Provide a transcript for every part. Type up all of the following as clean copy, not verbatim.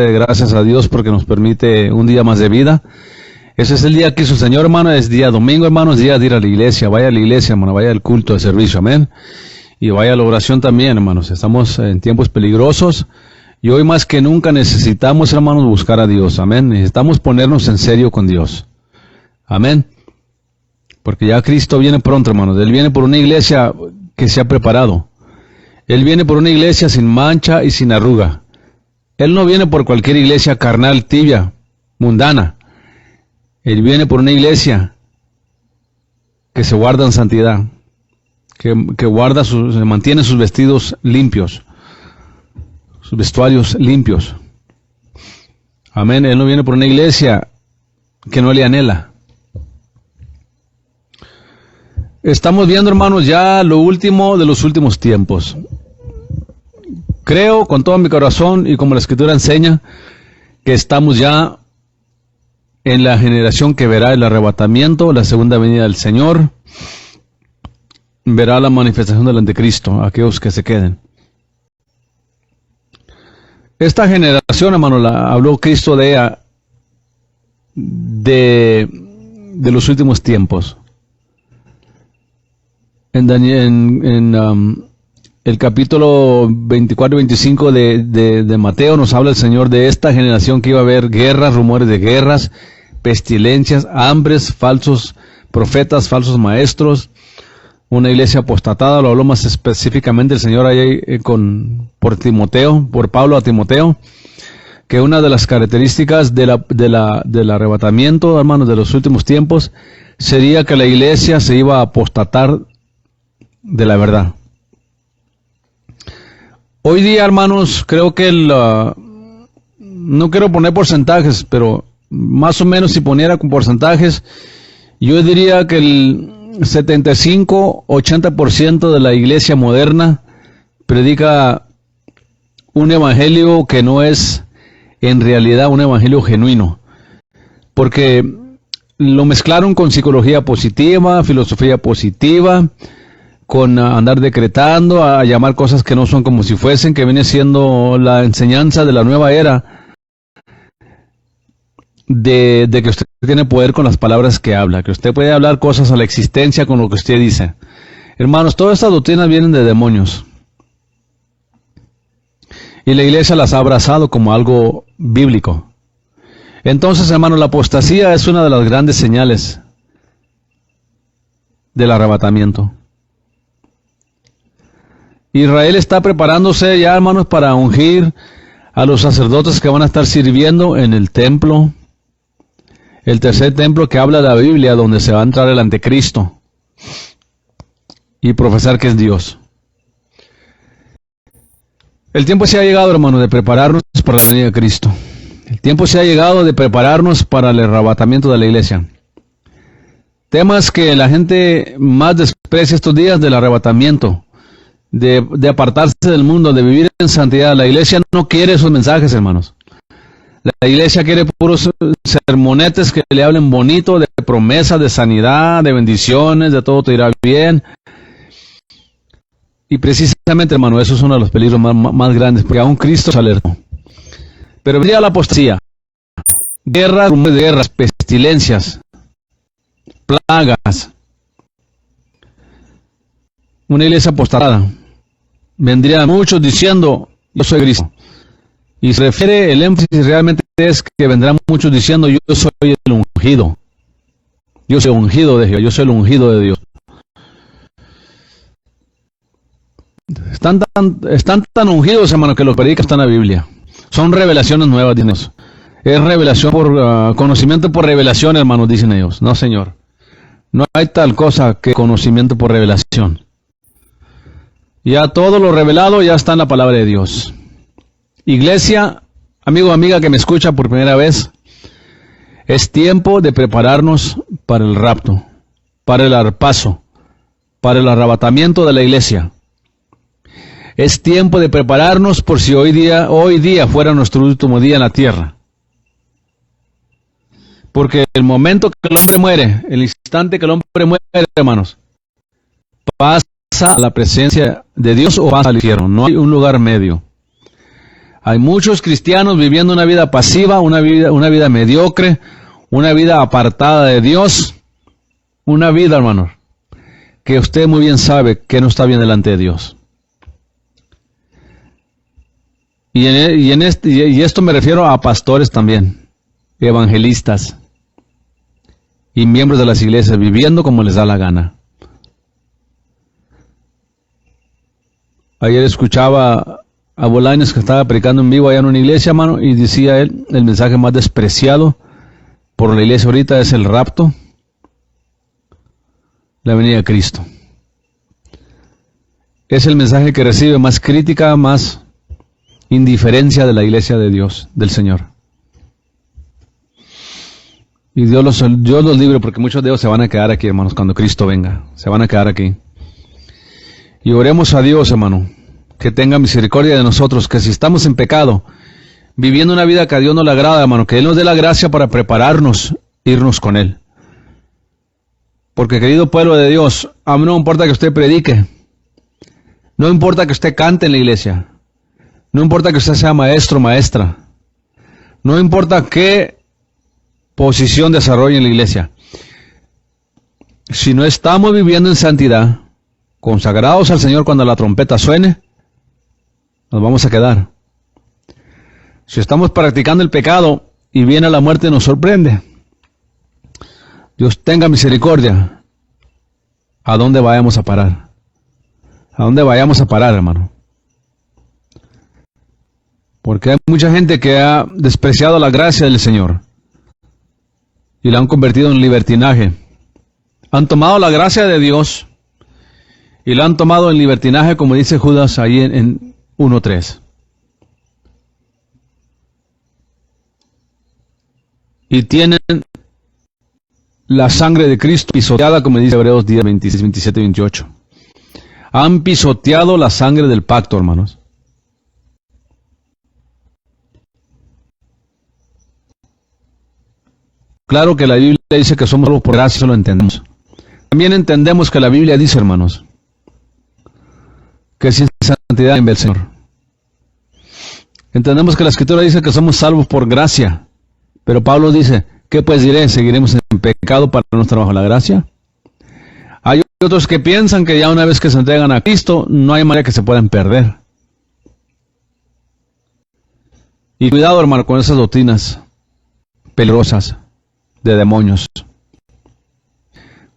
gracias a Dios porque nos permite un día más de vida. Ese es el día que hizo el Señor, hermano, es día domingo, hermano, es día de ir a la iglesia. Vaya a la iglesia, hermano, vaya al culto de servicio, amén. Y vaya a la oración también, hermanos. Estamos en tiempos peligrosos y hoy más que nunca necesitamos, hermanos, buscar a Dios, amén. Necesitamos ponernos en serio con Dios, amén. Porque ya Cristo viene pronto, hermanos. Él viene por una iglesia que se ha preparado. Él viene por una iglesia sin mancha y sin arruga. Él no viene por cualquier iglesia carnal, tibia, mundana. Él viene por una iglesia que se guarda en santidad, que se mantiene sus vestidos limpios, sus vestuarios limpios. Amén. Él no viene por una iglesia que no le anhela. Estamos viendo, hermanos, ya lo último de los últimos tiempos. Creo con todo mi corazón y como la Escritura enseña que estamos ya en la generación que verá el arrebatamiento, la segunda venida del Señor, verá la manifestación del Anticristo, aquellos que se queden. Esta generación, hermano, habló Cristo de ella, de los últimos tiempos. En el capítulo 24 y 25 de Mateo nos habla el Señor de esta generación que iba a haber guerras, rumores de guerras, pestilencias, hambres, falsos profetas, falsos maestros, una iglesia apostatada. Lo habló más específicamente el Señor ahí por Pablo a Timoteo, que una de las características del arrebatamiento, hermanos, de los últimos tiempos, sería que la iglesia se iba a apostatar de la verdad. Hoy día, hermanos, creo que no quiero poner porcentajes, pero más o menos si poniera con porcentajes, yo diría que el 75-80% de la iglesia moderna predica un evangelio que no es en realidad un evangelio genuino, porque lo mezclaron con psicología positiva, filosofía positiva, con andar decretando, a llamar cosas que no son como si fuesen, que viene siendo la enseñanza de la nueva era, de que usted tiene poder con las palabras que habla, que usted puede hablar cosas a la existencia con lo que usted dice. Hermanos, todas estas doctrinas vienen de demonios. Y la iglesia las ha abrazado como algo bíblico. Entonces, hermanos, la apostasía es una de las grandes señales del arrebatamiento. Israel está preparándose ya, hermanos, para ungir a los sacerdotes que van a estar sirviendo en el templo, el tercer templo que habla de la Biblia, donde se va a entrar el anticristo y profesar que es Dios. El tiempo se ha llegado, hermanos, de prepararnos para la venida de Cristo. El tiempo se ha llegado de prepararnos para el arrebatamiento de la iglesia. Temas que la gente más desprecia estos días del arrebatamiento, de apartarse del mundo, de vivir en santidad. La iglesia no quiere esos mensajes, hermanos. La iglesia quiere puros sermonetes que le hablen bonito, de promesas, de sanidad, de bendiciones, de todo te irá bien. Y precisamente, hermano, eso es uno de los peligros más grandes, porque aún Cristo se alertó. Pero vendría la apostasía, guerras, rumores de guerras, pestilencias, plagas, una iglesia apostada. Vendrían muchos diciendo, yo soy Cristo. Y se refiere, el énfasis realmente es que vendrán muchos diciendo, yo soy el ungido. Yo soy ungido de Dios, yo soy el ungido de Dios. Están tan ungidos, hermano, que los predican están en la Biblia. Son revelaciones nuevas, dicen ellos. Es revelación por conocimiento por revelación, hermanos, dicen ellos. No, señor. No hay tal cosa que conocimiento por revelación. Ya todo lo revelado ya está en la palabra de Dios. Iglesia, amigo o amiga que me escucha por primera vez, es tiempo de prepararnos para el rapto, para el arpazo, para el arrebatamiento de la iglesia. Es tiempo de prepararnos por si hoy día fuera nuestro último día en la tierra. Porque el momento que el hombre muere, el instante que el hombre muere, hermanos, pasa a la presencia de Dios o pasa al infierno. No hay un lugar medio. Hay muchos cristianos viviendo una vida pasiva, una vida mediocre, una vida apartada de Dios, una vida, hermano, que usted muy bien sabe que no está bien delante de Dios. Y esto me refiero a pastores también, evangelistas y miembros de las iglesias viviendo como les da la gana. Ayer escuchaba a Bolaños que estaba predicando en vivo allá en una iglesia, hermano, y decía él, el mensaje más despreciado por la iglesia ahorita es el rapto, la venida de Cristo. Es el mensaje que recibe más crítica, más indiferencia de la iglesia de Dios, del Señor. Y Dios los libre, porque muchos de ellos se van a quedar aquí, hermanos, cuando Cristo venga. Se van a quedar aquí. Y oremos a Dios, hermano, que tenga misericordia de nosotros, que si estamos en pecado, viviendo una vida que a Dios no le agrada, hermano, que Él nos dé la gracia para prepararnos, irnos con Él. Porque, querido pueblo de Dios, a mí no me importa que usted predique, no importa que usted cante en la iglesia, no importa que usted sea maestro o maestra, no importa qué posición desarrolle en la iglesia. Si no estamos viviendo en santidad, consagrados al Señor cuando la trompeta suene, nos vamos a quedar. Si estamos practicando el pecado y viene la muerte y nos sorprende, Dios tenga misericordia. ¿A dónde vayamos a parar? ¿A dónde vayamos a parar, hermano? Porque hay mucha gente que ha despreciado la gracia del Señor y la han convertido en libertinaje. Han tomado la gracia de Dios y la han tomado en libertinaje, como dice Judas ahí en 1:3. Y tienen la sangre de Cristo pisoteada, como dice Hebreos 10, 26, 27 y 28. Han pisoteado la sangre del pacto, hermanos. Claro que la Biblia dice que somos salvos por gracia, eso lo entendemos. También entendemos que la Biblia dice, hermanos, que sin santidad en el Señor. Entendemos que la Escritura dice que somos salvos por gracia. Pero Pablo dice, ¿qué pues diré? ¿Seguiremos en pecado para no estar bajo la gracia? Hay otros que piensan que ya una vez que se entregan a Cristo, no hay manera que se puedan perder. Y cuidado, hermano, con esas doctrinas peligrosas de demonios.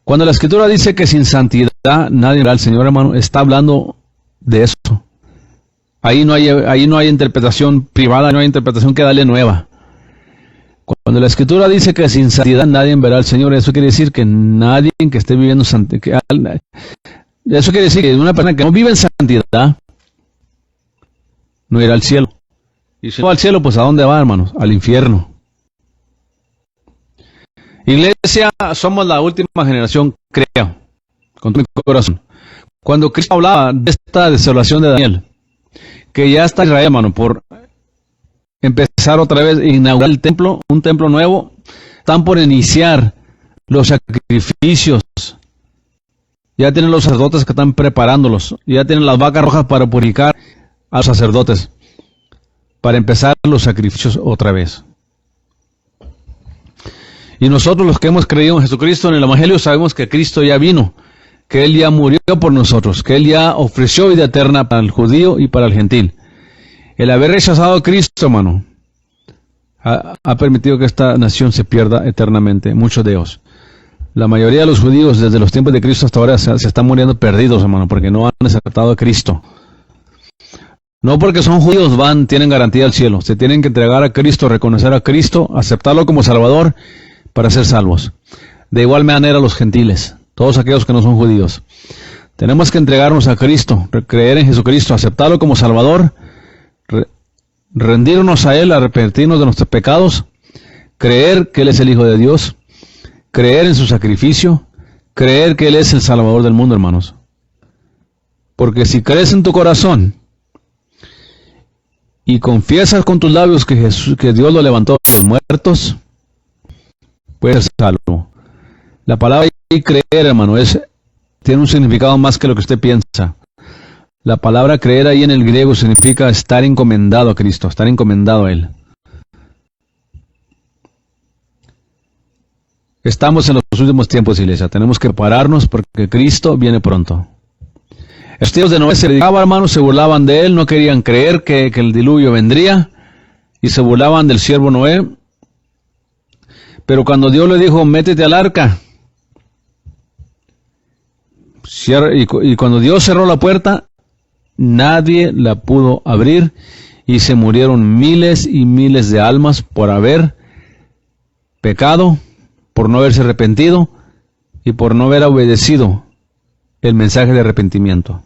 Cuando la Escritura dice que sin santidad nadie verá al Señor, hermano, está hablando de eso. Ahí no hay interpretación privada, no hay interpretación que darle nueva. Cuando la Escritura dice que sin santidad nadie verá al Señor, eso quiere decir que nadie que esté viviendo santidad, eso quiere decir que una persona que no vive en santidad no irá al cielo. Y si no va al cielo, pues ¿a dónde va, hermanos? Al infierno. Iglesia, somos la última generación, creo, con todo mi corazón. Cuando Cristo hablaba de esta desolación de Daniel, que ya está Israel, hermano, por empezar otra vez a inaugurar el templo, un templo nuevo, están por iniciar los sacrificios. Ya tienen los sacerdotes que están preparándolos, ya tienen las vacas rojas para purificar a los sacerdotes, para empezar los sacrificios otra vez. Y nosotros los que hemos creído en Jesucristo, en el Evangelio, sabemos que Cristo ya vino, que Él ya murió por nosotros, que Él ya ofreció vida eterna para el judío y para el gentil. El haber rechazado a Cristo, hermano, ha permitido que esta nación se pierda eternamente, muchos de ellos. La mayoría de los judíos, desde los tiempos de Cristo hasta ahora, se están muriendo perdidos, hermano, porque no han aceptado a Cristo. No porque son judíos tienen garantía al cielo. Se tienen que entregar a Cristo, reconocer a Cristo, aceptarlo como Salvador, para ser salvos. De igual manera los gentiles, todos aquellos que no son judíos. Tenemos que entregarnos a Cristo, creer en Jesucristo, aceptarlo como Salvador, rendirnos a Él, arrepentirnos de nuestros pecados, creer que Él es el Hijo de Dios, creer en su sacrificio, creer que Él es el Salvador del mundo, hermanos. Porque si crees en tu corazón y confiesas con tus labios que Dios lo levantó de los muertos, puedes ser salvo. La palabra creer, hermano, tiene un significado más que lo que usted piensa. La palabra creer ahí en el griego significa estar encomendado a Cristo, estar encomendado a Él. Estamos en los últimos tiempos, iglesia. Tenemos que prepararnos porque Cristo viene pronto. Los tíos de Noé se dedicaban, hermanos, se burlaban de él, no querían creer que el diluvio vendría y se burlaban del siervo Noé. Pero cuando Dios le dijo, métete al arca, y cuando Dios cerró la puerta, nadie la pudo abrir y se murieron miles y miles de almas por haber pecado, por no haberse arrepentido y por no haber obedecido el mensaje de arrepentimiento.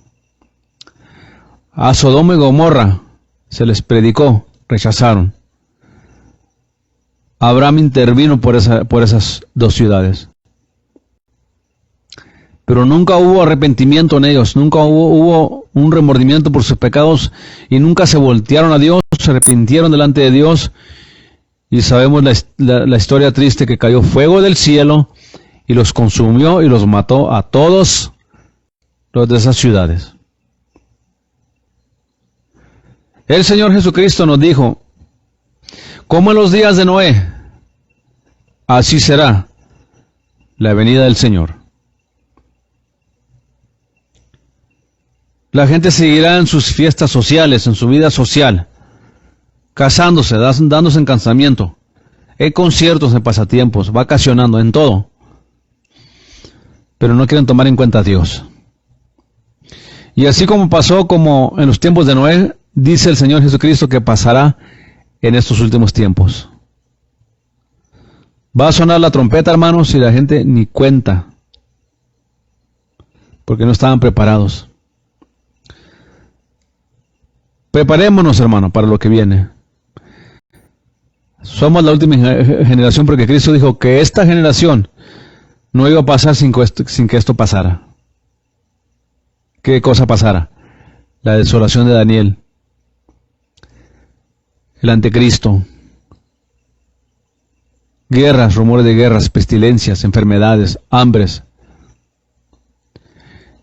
A Sodoma y Gomorra se les predicó, rechazaron. Abraham intervino por esas dos ciudades. Pero nunca hubo arrepentimiento en ellos, nunca hubo un remordimiento por sus pecados y nunca se voltearon a Dios, se arrepintieron delante de Dios. Y sabemos la historia triste que cayó fuego del cielo y los consumió y los mató a todos los de esas ciudades. El Señor Jesucristo nos dijo, como en los días de Noé, así será la venida del Señor. La gente seguirá en sus fiestas sociales, en su vida social, casándose, dándose en casamiento, en conciertos, en pasatiempos, vacacionando, en todo. Pero no quieren tomar en cuenta a Dios. Y así como pasó como en los tiempos de Noé, dice el Señor Jesucristo que pasará en estos últimos tiempos. Va a sonar la trompeta, hermanos, y la gente ni cuenta, porque no estaban preparados. Preparémonos, hermano, para lo que viene. Somos la última generación porque Cristo dijo que esta generación no iba a pasar sin que esto pasara. ¿Qué cosa pasara? La desolación de Daniel, el anticristo, guerras, rumores de guerras, pestilencias, enfermedades, hambres.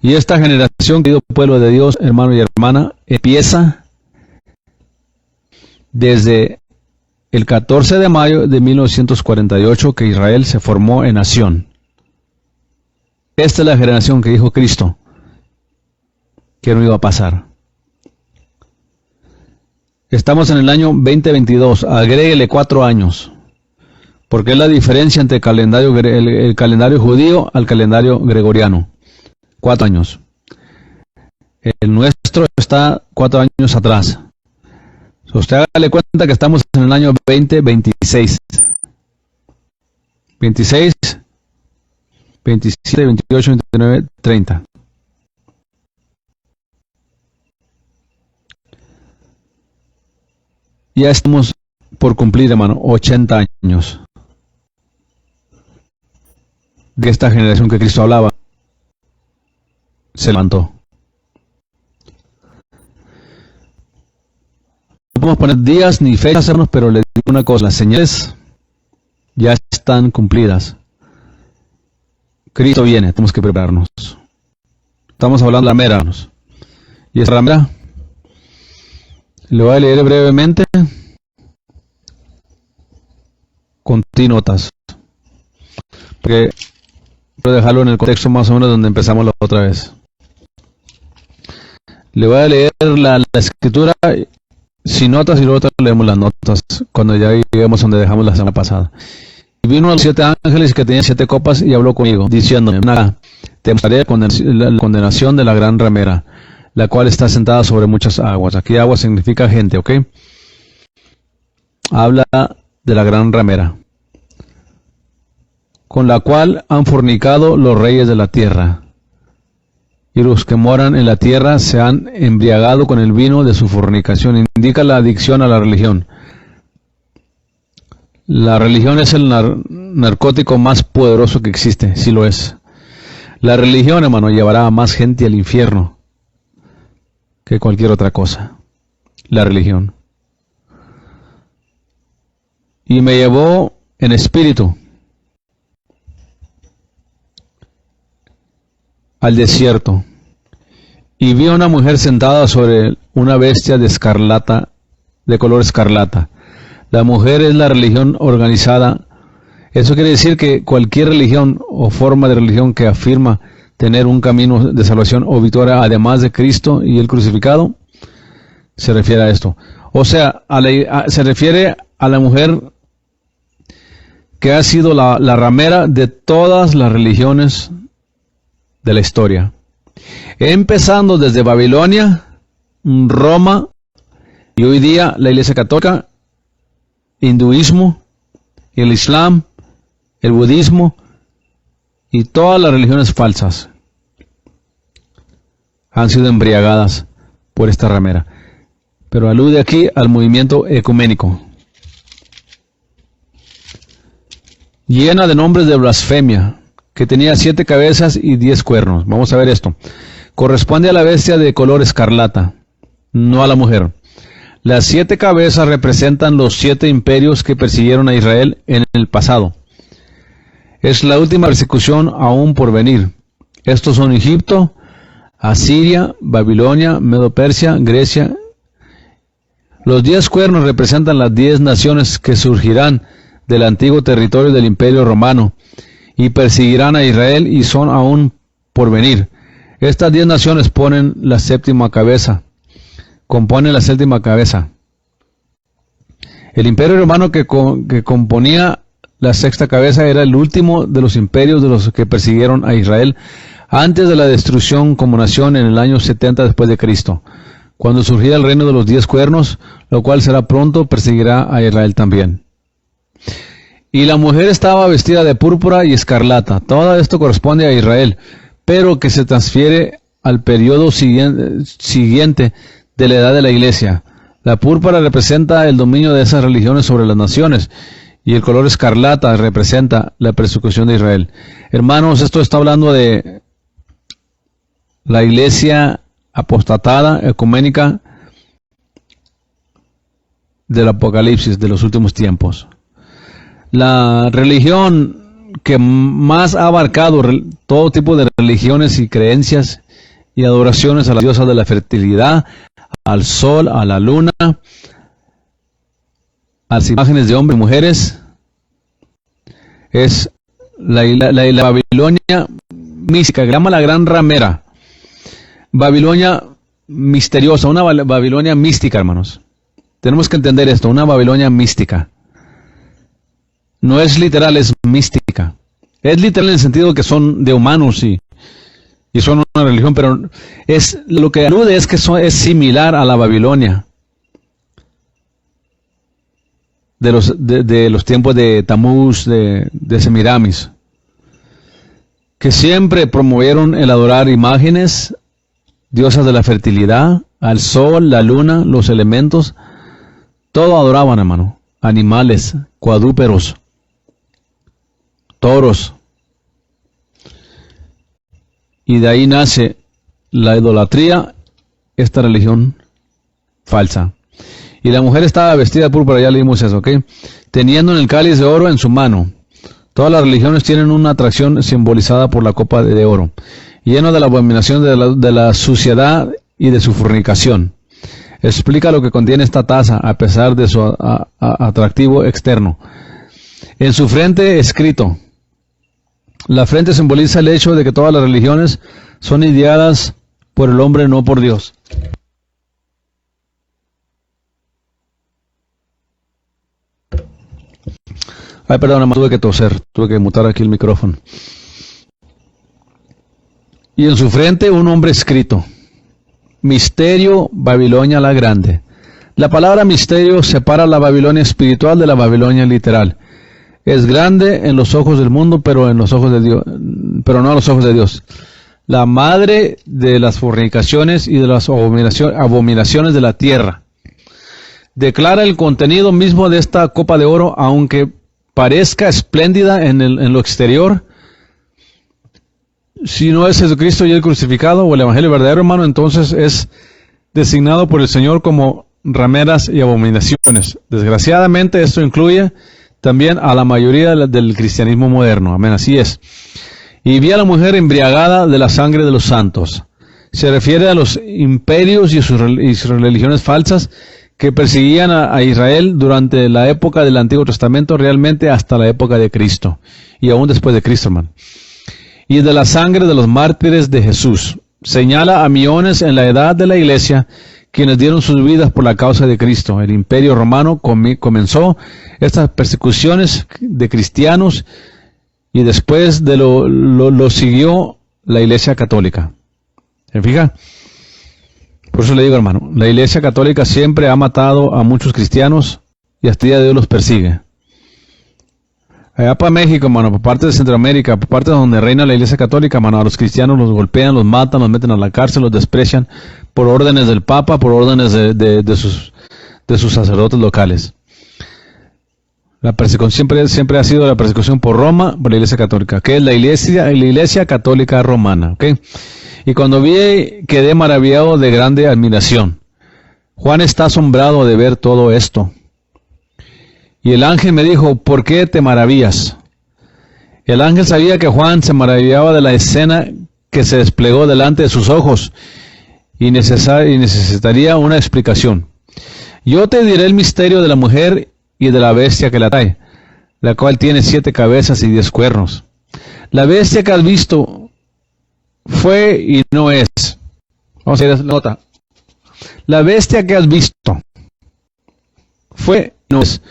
Y esta generación, querido pueblo de Dios, hermano y hermana, empieza desde el 14 de mayo de 1948 que Israel se formó en nación. Esta es la generación que dijo Cristo que no iba a pasar. Estamos en el año 2022, agréguele 4 años, porque es la diferencia entre el calendario judío al calendario gregoriano. 4 años. El nuestro está 4 años atrás. Usted hágale cuenta que estamos en el año 2026. 26, 27, 28, 29, 30. Ya estamos por cumplir, hermano, 80 años de esta generación que Cristo hablaba. Se levantó. No podemos poner días ni fechas, hermanos, pero les digo una cosa, las señales ya están cumplidas. Cristo viene, tenemos que prepararnos. Estamos hablando de la ramera, hermanos. Y esa ramera, le voy a leer brevemente con notas, porque quiero dejarlo en el contexto más o menos donde empezamos la otra vez. Le voy a leer la escritura sin notas y luego leemos las notas cuando ya lleguemos donde dejamos la semana pasada. Y vino a los 7 ángeles que tenían 7 copas y habló conmigo, diciéndome, te mostraré la condenación de la gran ramera, la cual está sentada sobre muchas aguas. Aquí agua significa gente, ¿ok? Habla de la gran ramera, con la cual han fornicado los reyes de la tierra. Y los que moran en la tierra se han embriagado con el vino de su fornicación. Indica la adicción a la religión. La religión es el narcótico más poderoso que existe, sí lo es. La religión, hermano, llevará a más gente al infierno que cualquier otra cosa. La religión. Y me llevó en espíritu al desierto, Y vi a una mujer sentada sobre una bestia de escarlata, de color escarlata. La mujer es la religión organizada. Eso quiere decir que cualquier religión o forma de religión que afirma tener un camino de salvación o victoria además de Cristo y el crucificado, se refiere a esto. O sea, se refiere a la mujer que ha sido la ramera de todas las religiones de la historia. Empezando desde Babilonia, Roma y hoy día la Iglesia Católica, hinduismo, el Islam, el budismo y todas las religiones falsas han sido embriagadas por esta ramera. Pero alude aquí al movimiento ecuménico. Llena de nombres de blasfemia, que tenía 7 cabezas y 10 cuernos. Vamos a ver esto. Corresponde a la bestia de color escarlata, no a la mujer. Las 7 cabezas representan los 7 imperios que persiguieron a Israel en el pasado. Es la última persecución aún por venir. Estos son Egipto, Asiria, Babilonia, Medo-Persia, Grecia. Los 10 cuernos representan las 10 naciones que surgirán del antiguo territorio del Imperio Romano y perseguirán a Israel y son aún por venir. Estas 10 naciones componen la séptima cabeza. El Imperio Romano que componía la sexta cabeza era el último de los imperios de los que persiguieron a Israel antes de la destrucción como nación en el año 70 después de Cristo, cuando surgirá el reino de los 10 cuernos, lo cual será pronto, perseguirá a Israel también. Y la mujer estaba vestida de púrpura y escarlata. Todo esto corresponde a Israel, pero que se transfiere al periodo siguiente de la edad de la iglesia. La púrpura representa el dominio de esas religiones sobre las naciones, y el color escarlata representa la persecución de Israel. Hermanos, esto está hablando de la iglesia apostatada, ecuménica, del Apocalipsis, de los últimos tiempos. La religión que más ha abarcado todo tipo de religiones y creencias y adoraciones a la diosa de la fertilidad, al sol, a la luna, a las imágenes de hombres y mujeres, es la Babilonia mística, que llama la gran ramera. Babilonia misteriosa, una Babilonia mística, hermanos. Tenemos que entender esto, una Babilonia mística. No es literal, es mística. Es literal en el sentido que son de humanos y son una religión, pero es lo que alude es que es similar a la Babilonia de los tiempos de Tamuz, de Semiramis, que siempre promovieron el adorar imágenes, diosas de la fertilidad, al sol, la luna, los elementos, todo adoraban, hermano, animales, cuadrúpedos, toros. Y de ahí nace la idolatría, esta religión falsa. Y la mujer estaba vestida de púrpura, ya leímos eso, ¿ok? Teniendo en el cáliz de oro en su mano. Todas las religiones tienen una atracción simbolizada por la copa de oro, lleno de la abominación de la suciedad y de su fornicación. Explica lo que contiene esta taza, a pesar de su atractivo externo. En su frente escrito. La frente simboliza el hecho de que todas las religiones son ideadas por el hombre, no por Dios. Ay, perdón, tuve que toser, tuve que mutar aquí el micrófono. Y en su frente un nombre escrito. Misterio, Babilonia la Grande. La palabra misterio separa la Babilonia espiritual de la Babilonia literal. Es grande en los ojos del mundo, pero en los ojos de Dios, pero no a los ojos de Dios. La madre de las fornicaciones y de las abominaciones de la tierra. Declara el contenido mismo de esta copa de oro, aunque parezca espléndida en lo exterior. Si no es Jesucristo y el crucificado o el Evangelio verdadero, hermano, entonces es designado por el Señor como rameras y abominaciones. Desgraciadamente esto incluye también a la mayoría del cristianismo moderno. Amén, así es. Y vi a la mujer embriagada de la sangre de los santos. Se refiere a los imperios y sus religiones falsas que perseguían a Israel durante la época del Antiguo Testamento, realmente hasta la época de Cristo, y aún después de Cristo, hermano. Y de la sangre de los mártires de Jesús. Señala a millones en la edad de la iglesia, quienes dieron sus vidas por la causa de Cristo. El Imperio Romano comenzó estas persecuciones de cristianos, y después de lo siguió la Iglesia Católica. ¿Se fija? Por eso le digo, hermano, la Iglesia Católica siempre ha matado a muchos cristianos y hasta el día de hoy los persigue. Allá para México, hermano, por parte de Centroamérica, por parte de donde reina la Iglesia Católica, hermano, a los cristianos los golpean, los matan, los meten a la cárcel, los desprecian por órdenes del Papa, por órdenes de sus sacerdotes locales. La persecución siempre ha sido la persecución por Roma, por la Iglesia Católica, que es la Iglesia Católica Romana, ¿ok? Y cuando vi, quedé maravillado de grande admiración. Juan está asombrado de ver todo esto. Y el ángel me dijo, ¿por qué te maravillas? El ángel sabía que Juan se maravillaba de la escena que se desplegó delante de sus ojos y necesitaría una explicación. Yo te diré el misterio de la mujer y de la bestia que la trae, la cual tiene 7 cabezas y 10 cuernos. La bestia que has visto fue y no es. Vamos a ir a la nota. La bestia que has visto fue y no es.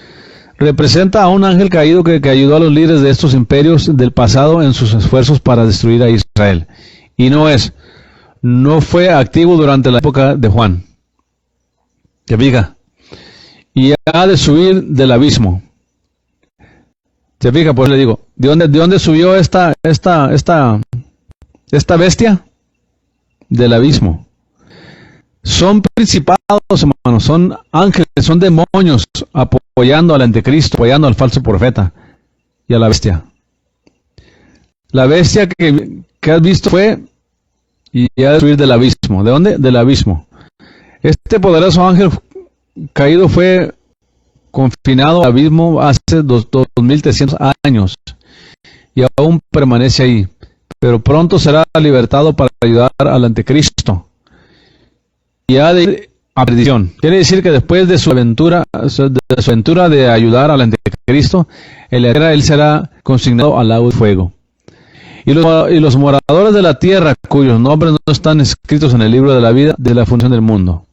Representa a un ángel caído que ayudó a los líderes de estos imperios del pasado en sus esfuerzos para destruir a Israel. Y no fue activo durante la época de Juan. ¿Te fija? Y ha de subir del abismo. ¿Te fija? Pues le digo, ¿de dónde subió esta bestia? Del abismo. Son principados, hermanos, son ángeles, son demonios apoyando al anticristo, apoyando al falso profeta y a la bestia. La bestia que has visto fue y ha de subir del abismo. ¿De dónde? Del abismo. Este poderoso ángel caído fue confinado al abismo hace 2300 años y aún permanece ahí, pero pronto será libertado para ayudar al anticristo y ha de ir a perdición. Quiere decir que después de su aventura de ayudar al anticristo, él será consignado al lago de fuego. Y los moradores de la tierra, cuyos nombres no están escritos en el libro de la vida de la fundación del mundo.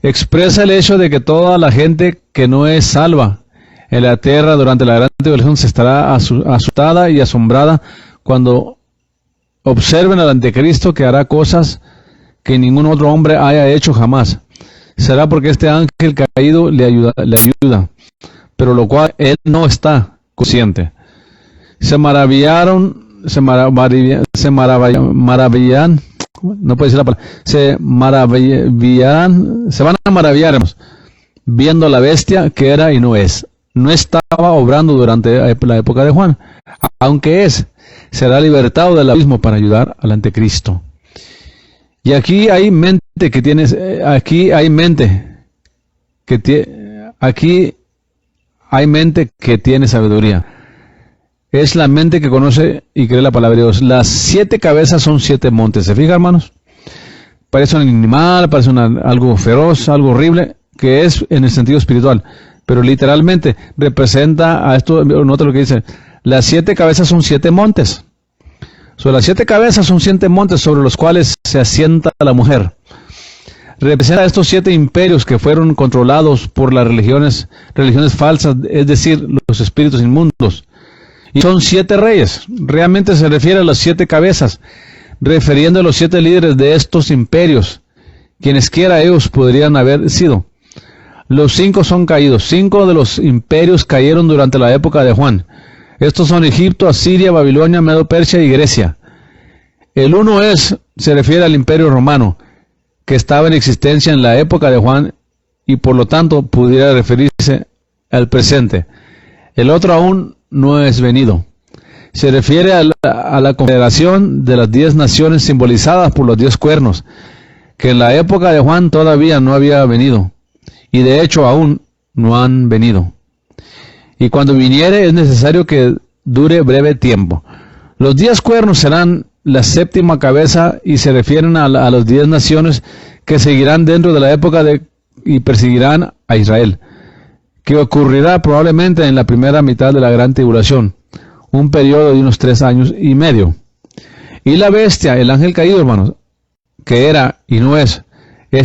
Expresa el hecho de que toda la gente que no es salva en la tierra durante la gran tribulación se estará asustada y asombrada cuando observen al anticristo, que hará cosas que ningún otro hombre haya hecho jamás. Será porque este ángel caído le ayuda, pero lo cual él no está consciente. Se van a maravillar viendo la bestia que era y no es. No estaba obrando durante la época de Juan, aunque será libertado del abismo para ayudar al anticristo. Y aquí hay mente que tiene sabiduría. Es la mente que conoce y cree la palabra de Dios. Las 7 cabezas son 7 montes. ¿Se fija, hermanos? Parece un animal, parece algo feroz, algo horrible, que es en el sentido espiritual. Pero literalmente representa a esto, nota lo que dice, las 7 cabezas son 7 montes. Las 7 cabezas son 7 montes sobre los cuales se asienta la mujer. Representa a estos 7 imperios que fueron controlados por las religiones falsas, es decir, los espíritus inmundos. Y son 7 reyes. Realmente se refiere a las 7 cabezas, refiriendo a los 7 líderes de estos imperios, quienes quiera ellos podrían haber sido. Los 5 son caídos. 5 de los imperios cayeron durante la época de Juan. Estos son Egipto, Asiria, Babilonia, Medo-Persia y Grecia. El 1 se refiere al Imperio Romano, que estaba en existencia en la época de Juan y por lo tanto pudiera referirse al presente. El otro aún no es venido. Se refiere a la confederación de las 10 naciones simbolizadas por los 10 cuernos, que en la época de Juan todavía no había venido, y de hecho aún no han venido. Y cuando viniere es necesario que dure breve tiempo. Los 10 cuernos serán la séptima cabeza y se refieren a los 10 naciones que seguirán dentro de la época y perseguirán a Israel, que ocurrirá probablemente en la primera mitad de la gran tribulación, un periodo de unos 3 años y medio. Y la bestia, el ángel caído, hermanos, que era y no es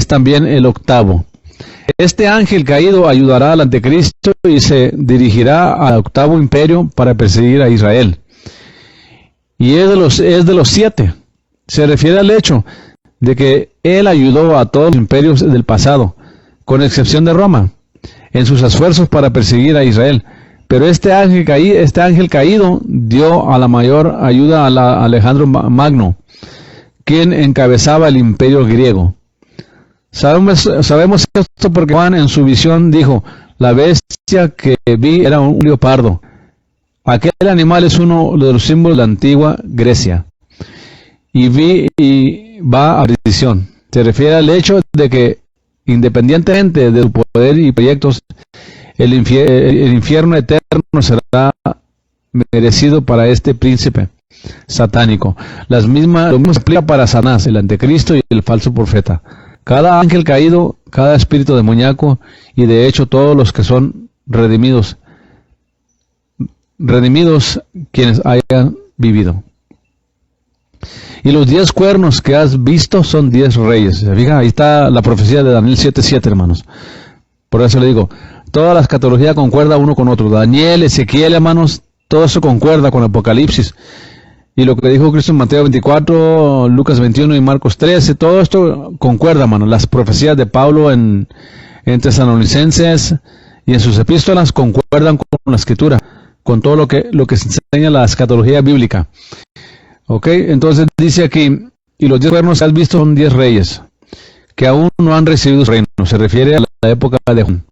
también el octavo. Este ángel caído ayudará al anticristo y se dirigirá al octavo imperio para perseguir a Israel. Y es de los 7. Se refiere al hecho de que él ayudó a todos los imperios del pasado, con excepción de Roma, en sus esfuerzos para perseguir a Israel. Pero este ángel caído dio a la mayor ayuda a Alejandro Magno, quien encabezaba el imperio griego. Sabemos esto porque Juan en su visión dijo: la bestia que vi era un leopardo. Aquel animal es uno de los símbolos de la antigua Grecia. Y va a perdición. Se refiere al hecho de que, independientemente de su poder y proyectos, el infierno eterno será merecido para este príncipe satánico. Lo mismo se aplica para Satanás, el anticristo y el falso profeta. Cada ángel caído, cada espíritu demoníaco y de hecho todos los que son redimidos quienes hayan vivido. Y los 10 cuernos que has visto son 10 reyes. ¿Se fija? Ahí está la profecía de Daniel 7:7, hermanos. Por eso le digo, toda la escatología concuerda uno con otro. Daniel, Ezequiel, hermanos, todo eso concuerda con Apocalipsis. Y lo que dijo Cristo en Mateo 24, Lucas 21 y Marcos 13, todo esto concuerda, hermanos. Las profecías de Pablo en Tesalonicenses y en sus epístolas concuerdan con la Escritura, con todo lo que se enseña la escatología bíblica. Ok, entonces dice aquí, y los 10 cuernos que has visto son 10 reyes, que aún no han recibido su reino. Se refiere a la época de Juan.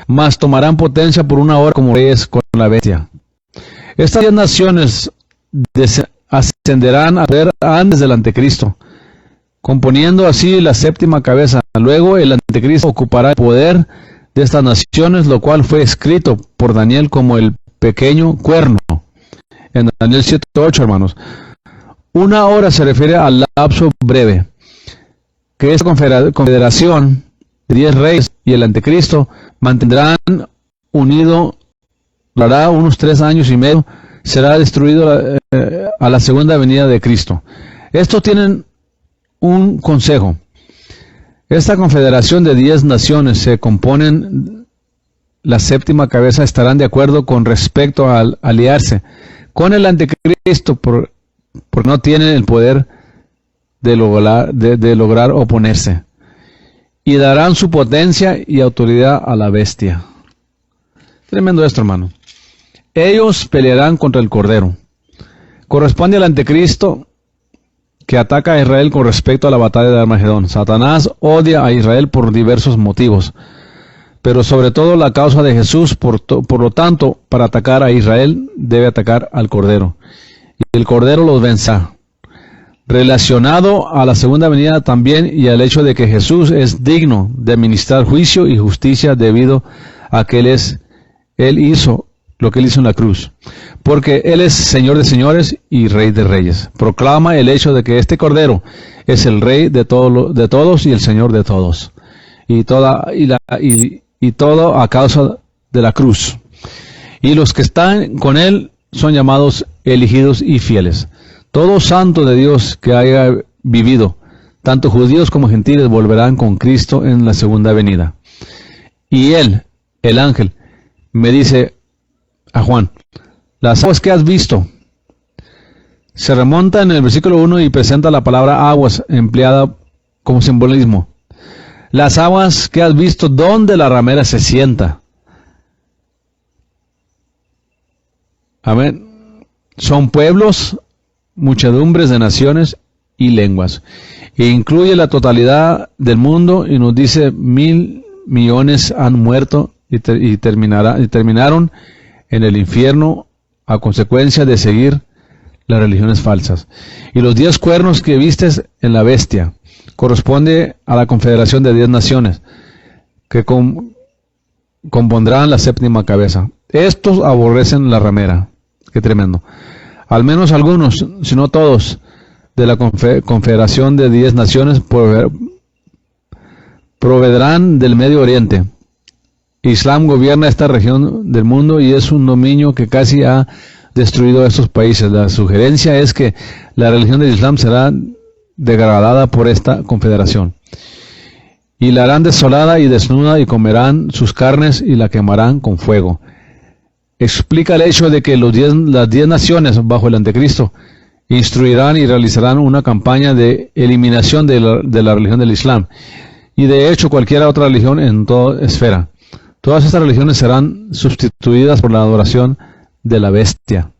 Mas tomarán potencia por una hora como reyes con la bestia. Estas 10 naciones ascenderán a poder antes del anticristo, componiendo así la séptima cabeza. Luego el anticristo ocupará el poder de estas naciones, lo cual fue escrito por Daniel como el pequeño cuerno, en Daniel 7:8, hermanos. Una hora se refiere al lapso breve, que esta confederación de 10 reyes y el anticristo mantendrán unido, durará unos 3 años y medio, será destruido a la segunda venida de Cristo. Estos tienen un consejo. Esta confederación de 10 naciones se componen, la séptima cabeza estarán de acuerdo con respecto a aliarse con el anticristo porque no tienen el poder de lograr oponerse, y darán su potencia y autoridad a la bestia. Tremendo esto, hermano. Ellos pelearán contra el Cordero. Corresponde al anticristo que ataca a Israel con respecto a la batalla de Armagedón. Satanás odia a Israel por diversos motivos, pero sobre todo la causa de Jesús. Por lo tanto, para atacar a Israel debe atacar al Cordero, y el Cordero los vencerá. Relacionado a la segunda venida también, y al hecho de que Jesús es digno de administrar juicio y justicia debido a que Él hizo lo que Él hizo en la cruz, porque Él es Señor de señores y Rey de reyes. Proclama el hecho de que este Cordero es el Rey de todos y el Señor de todos, y todo a causa de la cruz. Y los que están con Él son llamados elegidos y fieles. Todo santo de Dios que haya vivido, tanto judíos como gentiles, volverán con Cristo en la segunda venida. Y Él, el ángel, me dice a Juan: las aguas que has visto. Se remonta en el versículo 1 y presenta la palabra aguas, empleada como simbolismo. Las aguas que has visto, donde la ramera se sienta. Amén. Son pueblos, muchedumbres de naciones y lenguas. E incluye la totalidad del mundo, y nos dice 1,000 millones han muerto y terminaron en el infierno a consecuencia de seguir las religiones falsas. Y los 10 cuernos que vistes en la bestia corresponde a la confederación de 10 naciones que compondrán la séptima cabeza. Estos aborrecen la ramera. Qué tremendo. Al menos algunos, si no todos, de la confederación de 10 naciones proveerán del Medio Oriente. Islam gobierna esta región del mundo y es un dominio que casi ha destruido a estos países. La sugerencia es que la religión del Islam será degradada por esta confederación. Y la harán desolada y desnuda y comerán sus carnes y la quemarán con fuego. Explica el hecho de que las 10 naciones bajo el anticristo instruirán y realizarán una campaña de eliminación de la religión del Islam y de hecho cualquier otra religión en toda esfera. Todas estas religiones serán sustituidas por la adoración de la bestia.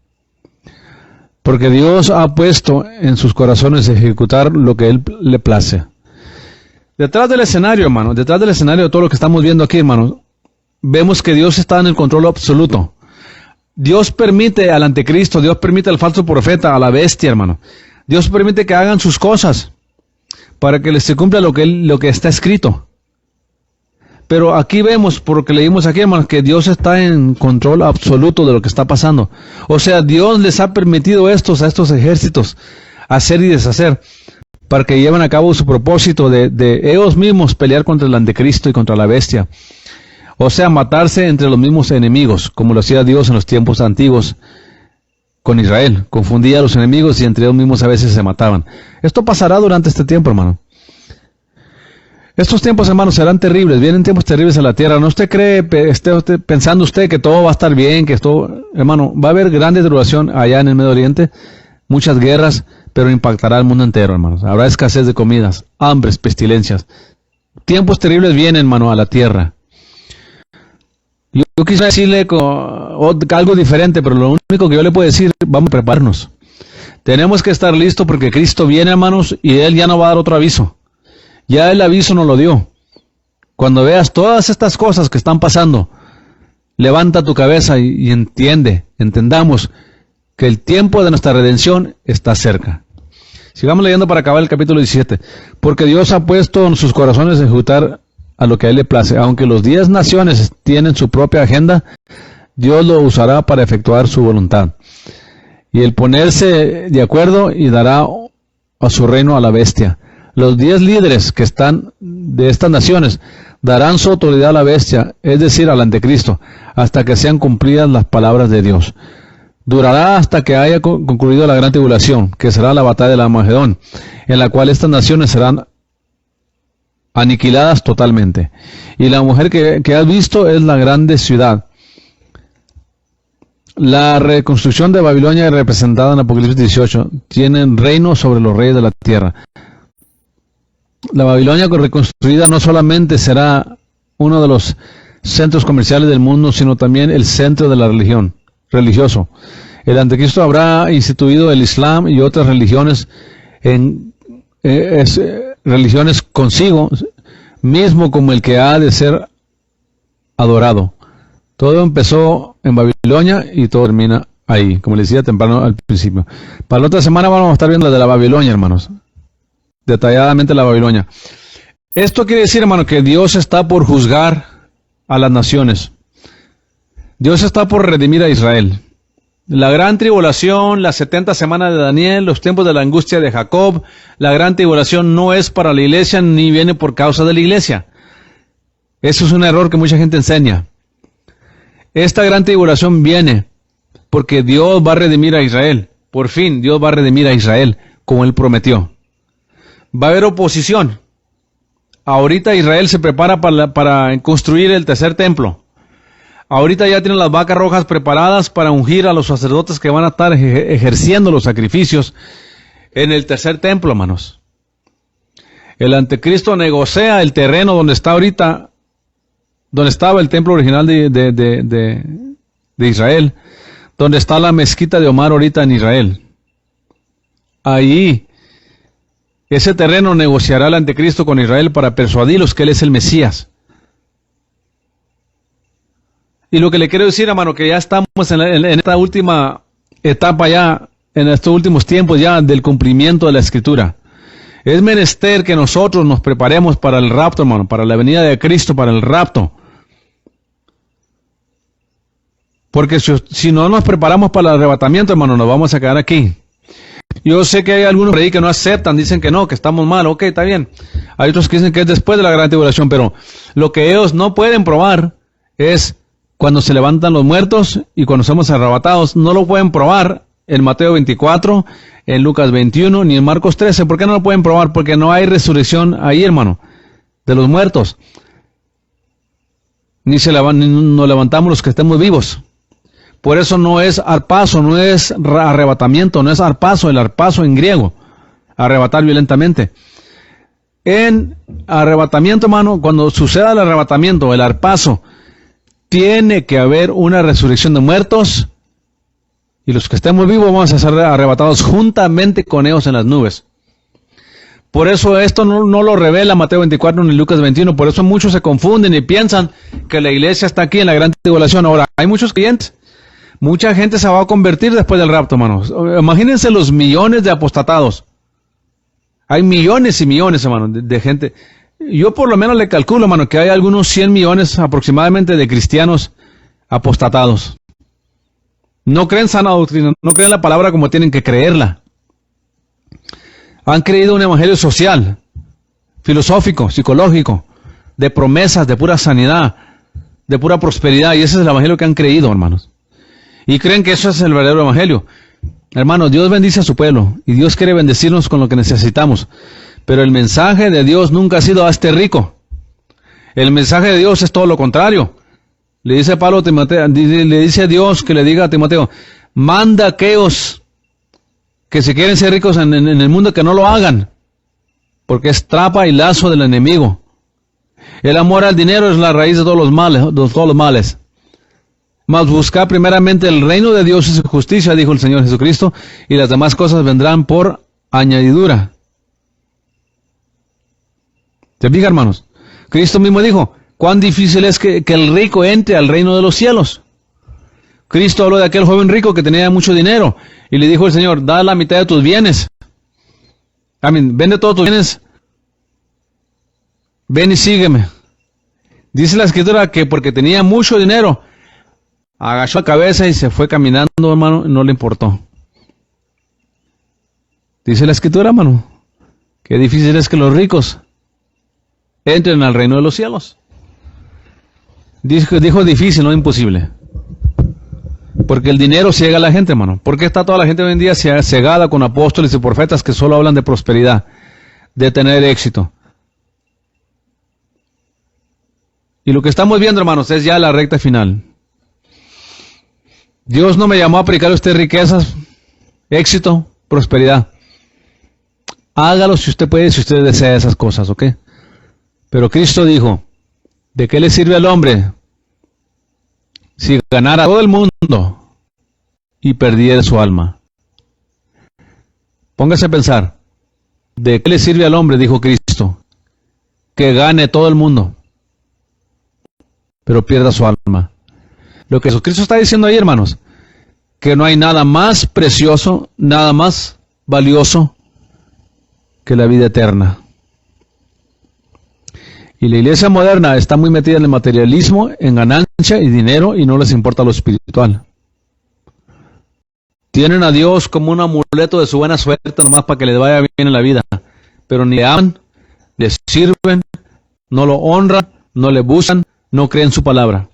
Porque Dios ha puesto en sus corazones ejecutar lo que Él le place. Detrás del escenario, hermano, detrás del escenario de todo lo que estamos viendo aquí, hermano, vemos que Dios está en el control absoluto. Dios permite al anticristo, Dios permite al falso profeta, a la bestia, hermano. Dios permite que hagan sus cosas para que les se cumpla lo que está escrito. Pero aquí vemos, por lo que leímos aquí, hermanos, que Dios está en control absoluto de lo que está pasando. O sea, Dios les ha permitido a estos ejércitos hacer y deshacer para que lleven a cabo su propósito de ellos mismos pelear contra el anticristo y contra la bestia. O sea, matarse entre los mismos enemigos, como lo hacía Dios en los tiempos antiguos con Israel. Confundía a los enemigos y entre ellos mismos a veces se mataban. Esto pasará durante este tiempo, hermano. Estos tiempos, hermanos, serán terribles, vienen tiempos terribles a la tierra. ¿No usted cree, pensando usted que todo va a estar bien, que esto, hermano, va a haber grande tribulación allá en el Medio Oriente, muchas guerras, pero impactará al mundo entero, hermanos. Habrá escasez de comidas, hambres, pestilencias. Tiempos terribles vienen, hermano, a la tierra. Yo quisiera decirle algo diferente, pero lo único que yo le puedo decir, vamos a prepararnos. Tenemos que estar listos porque Cristo viene, hermanos, y Él ya no va a dar otro aviso. Ya el aviso nos lo dio. Cuando veas todas estas cosas que están pasando, levanta tu cabeza y entendamos que el tiempo de nuestra redención está cerca. Sigamos leyendo para acabar el capítulo 17. Porque Dios ha puesto en sus corazones ejecutar a lo que a Él le place. Aunque los 10 naciones tienen su propia agenda, Dios lo usará para efectuar su voluntad. Y el ponerse de acuerdo y dará a su reino a la bestia. Los 10 líderes que están de estas naciones darán su autoridad a la bestia, es decir, al anticristo, hasta que sean cumplidas las palabras de Dios. Durará hasta que haya concluido la gran tribulación, que será la batalla del Armagedón, en la cual estas naciones serán aniquiladas totalmente. Y la mujer que has visto es la grande ciudad. La reconstrucción de Babilonia, representada en Apocalipsis 18, tiene reino sobre los reyes de la tierra. La Babilonia reconstruida no solamente será uno de los centros comerciales del mundo, sino también el centro de la religión, religioso. El anticristo habrá instituido el Islam y otras religiones religiones consigo mismo como el que ha de ser adorado. Todo empezó en Babilonia y todo termina ahí, como les decía temprano al principio. Para la otra semana vamos a estar viendo la de la Babilonia, hermanos. Detalladamente la Babilonia. Esto quiere decir, hermano, que Dios está por juzgar a las naciones. Dios está por redimir a Israel. La gran tribulación, las 70 semanas de Daniel, los tiempos de la angustia de Jacob, la gran tribulación no es para la iglesia ni viene por causa de la iglesia. Eso es un error que mucha gente enseña. Esta gran tribulación viene porque Dios va a redimir a Israel. Por fin, Dios va a redimir a Israel, como Él prometió. Va a haber oposición. Ahorita Israel se prepara para construir el tercer templo. Ahorita ya tienen las vacas rojas preparadas para ungir a los sacerdotes que van a estar ejerciendo los sacrificios en el tercer templo, hermanos. El anticristo negocia el terreno donde está ahorita, donde estaba el templo original de Israel, donde está la mezquita de Omar ahorita en Israel. Ahí, ese terreno negociará el anticristo con Israel para persuadirlos que Él es el Mesías. Y lo que le quiero decir, hermano, que ya estamos en esta última etapa ya, en estos últimos tiempos ya del cumplimiento de la Escritura. Es menester que nosotros nos preparemos para el rapto, hermano, para la venida de Cristo, para el rapto. Porque si no nos preparamos para el arrebatamiento, hermano, nos vamos a quedar aquí. Yo sé que hay algunos por ahí que no aceptan, dicen que no, que estamos mal, ok, está bien. Hay otros que dicen que es después de la gran tribulación, pero lo que ellos no pueden probar es cuando se levantan los muertos y cuando somos arrebatados. No lo pueden probar en Mateo 24, en Lucas 21, ni en Marcos 13. ¿Por qué no lo pueden probar? Porque no hay resurrección ahí, hermano, de los muertos. Ni nos levantamos los que estemos vivos. Por eso no es arpazo, no es arrebatamiento, no es arpazo, el arpazo en griego, arrebatar violentamente. En arrebatamiento, hermano, cuando suceda el arrebatamiento, el arpazo, tiene que haber una resurrección de muertos, y los que estemos vivos vamos a ser arrebatados juntamente con ellos en las nubes. Por eso esto no lo revela Mateo 24 ni Lucas 21, por eso muchos se confunden y piensan que la iglesia está aquí en la gran tribulación. Ahora, hay muchos creyentes. Mucha gente se va a convertir después del rapto, hermanos. Imagínense los millones de apostatados. Hay millones y millones, hermanos, de gente. Yo por lo menos le calculo, hermano, que hay algunos 100 millones aproximadamente de cristianos apostatados. No creen sana doctrina, no creen la palabra como tienen que creerla. Han creído un evangelio social, filosófico, psicológico, de promesas, de pura sanidad, de pura prosperidad. Y ese es el evangelio que han creído, hermanos. Y creen que eso es el verdadero evangelio. Hermanos, Dios bendice a su pueblo y Dios quiere bendecirnos con lo que necesitamos. Pero el mensaje de Dios nunca ha sido hazte rico. El mensaje de Dios es todo lo contrario. Le dice Pablo a Timoteo, le dice a Dios que le diga a Timoteo, manda a aquellos que si quieren ser ricos en el mundo que no lo hagan, porque es trapa y lazo del enemigo. El amor al dinero es la raíz de todos los males. Mas buscar primeramente el reino de Dios y su justicia, dijo el Señor Jesucristo, y las demás cosas vendrán por añadidura. ¿Se fija, hermanos? Cristo mismo dijo, cuán difícil es que el rico entre al reino de los cielos. Cristo habló de aquel joven rico que tenía mucho dinero, y le dijo el Señor, da la mitad de tus bienes. Vende todos tus bienes, ven y sígueme. Dice la Escritura que porque tenía mucho dinero, agachó la cabeza y se fue caminando, hermano, y no le importó. Dice la Escritura, hermano, que difícil es que los ricos entren al reino de los cielos. Dijo difícil, no imposible. Porque el dinero ciega a la gente, hermano. ¿Por qué está toda la gente hoy en día cegada con apóstoles y profetas que solo hablan de prosperidad, de tener éxito? Y lo que estamos viendo, hermanos, es ya la recta final. Dios no me llamó a predicar a usted riquezas, éxito, prosperidad. Hágalo si usted puede, si usted desea esas cosas, ¿ok? Pero Cristo dijo, ¿de qué le sirve al hombre si ganara todo el mundo y perdiera su alma? Póngase a pensar, ¿de qué le sirve al hombre, dijo Cristo, que gane todo el mundo, pero pierda su alma? Lo que Jesucristo está diciendo ahí, hermanos, que no hay nada más precioso, nada más valioso que la vida eterna. Y la iglesia moderna está muy metida en el materialismo, en ganancia y dinero, y no les importa lo espiritual. Tienen a Dios como un amuleto de su buena suerte, nomás para que les vaya bien en la vida. Pero ni le aman, le sirven, no lo honran, no le buscan, no creen su palabra.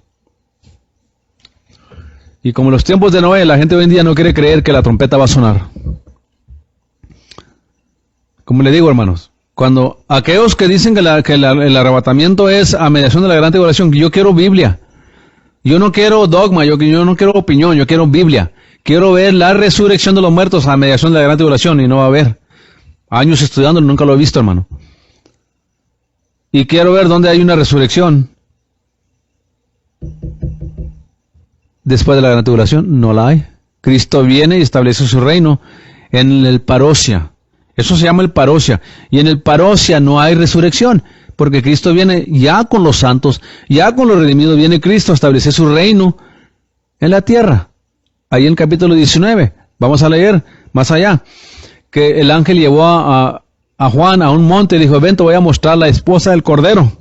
Y como en los tiempos de Noé, la gente hoy en día no quiere creer que la trompeta va a sonar. Como le digo, hermanos, cuando aquellos que dicen que el arrebatamiento es a mediación de la gran tribulación, yo quiero Biblia. Yo no quiero dogma, yo no quiero opinión, yo quiero Biblia. Quiero ver la resurrección de los muertos a mediación de la gran tribulación, y no va a haber. Años estudiándolo, nunca lo he visto, hermano. Y quiero ver dónde hay una resurrección después de la gran tribulación. No la hay. Cristo viene y establece su reino en el parousia. Eso se llama el parousia. Y en el parousia no hay resurrección, porque Cristo viene ya con los santos, ya con los redimidos. Viene Cristo a establecer su reino en la tierra. Ahí en el capítulo 19, vamos a leer más allá, que el ángel llevó a Juan a un monte y le dijo, ven, te voy a mostrar la esposa del Cordero.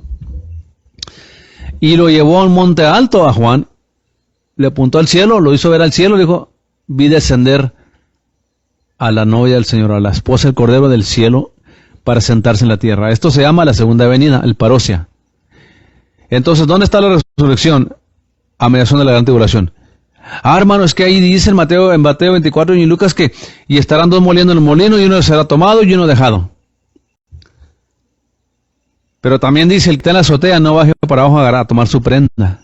Y lo llevó a un monte alto a Juan, le apuntó al cielo, lo hizo ver al cielo, le dijo, vi descender a la novia del Señor, a la esposa del Cordero del cielo, para sentarse en la tierra. Esto se llama la segunda venida, el parousia. Entonces, ¿dónde está la resurrección? A mediación de la gran tribulación. Hermano, es que ahí dice en Mateo 24 y en Lucas que y estarán dos moliendo en el molino, y uno será tomado y uno dejado. Pero también dice, el que está en la azotea no baje para abajo a tomar su prenda.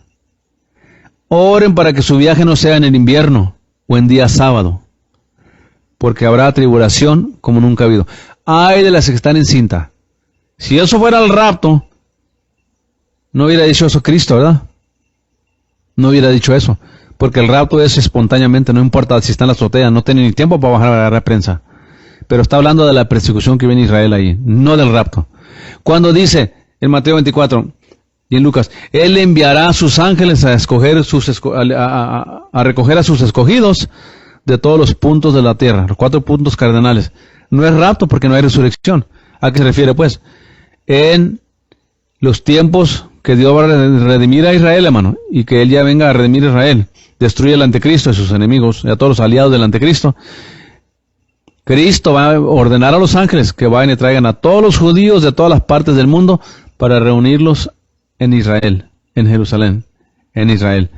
Oren para que su viaje no sea en el invierno o en día sábado, porque habrá tribulación como nunca ha habido. Ay de las que están en cinta. Si eso fuera el rapto, no hubiera dicho eso Cristo, ¿verdad? No hubiera dicho eso, porque el rapto es espontáneamente, no importa si está en la azotea, no tiene ni tiempo para bajar a la prensa. Pero está hablando de la persecución que viene Israel ahí, no del rapto. Cuando dice en Mateo 24 y en Lucas, Él enviará a sus ángeles a recoger a sus escogidos de todos los puntos de la tierra, los 4 puntos cardenales. No es rapto porque no hay resurrección. ¿A qué se refiere pues? En los tiempos que Dios va a redimir a Israel, hermano, y que Él ya venga a redimir a Israel, destruye al anticristo y sus enemigos, y a todos los aliados del anticristo. Cristo va a ordenar a los ángeles que vayan y traigan a todos los judíos de todas las partes del mundo para reunirlos en Israel, en Jerusalén, en Israel.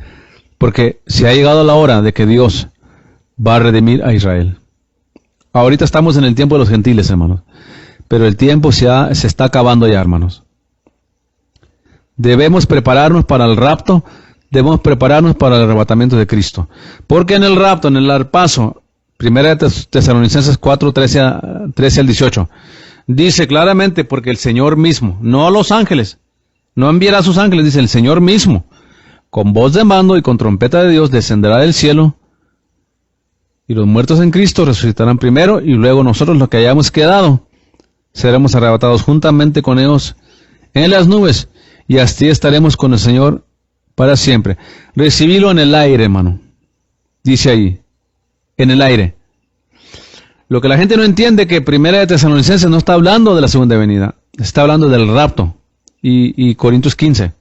Porque se ha llegado la hora de que Dios va a redimir a Israel. Ahorita estamos en el tiempo de los gentiles, hermanos, pero el tiempo se está acabando ya, hermanos. Debemos prepararnos para el rapto, debemos prepararnos para el arrebatamiento de Cristo. Porque en el rapto, en el arpazo, 1 Tesalonicenses 4, 13 al 18, dice claramente, porque el Señor mismo, no los ángeles, no enviará a sus ángeles, dice el Señor mismo, con voz de mando y con trompeta de Dios descenderá del cielo, y los muertos en Cristo resucitarán primero, y luego nosotros los que hayamos quedado, seremos arrebatados juntamente con ellos en las nubes, y así estaremos con el Señor para siempre. Recibilo en el aire, hermano. Dice ahí, en el aire. Lo que la gente no entiende que 1 Tesalonicenses no está hablando de la segunda venida, está hablando del rapto. Y Corintios 15.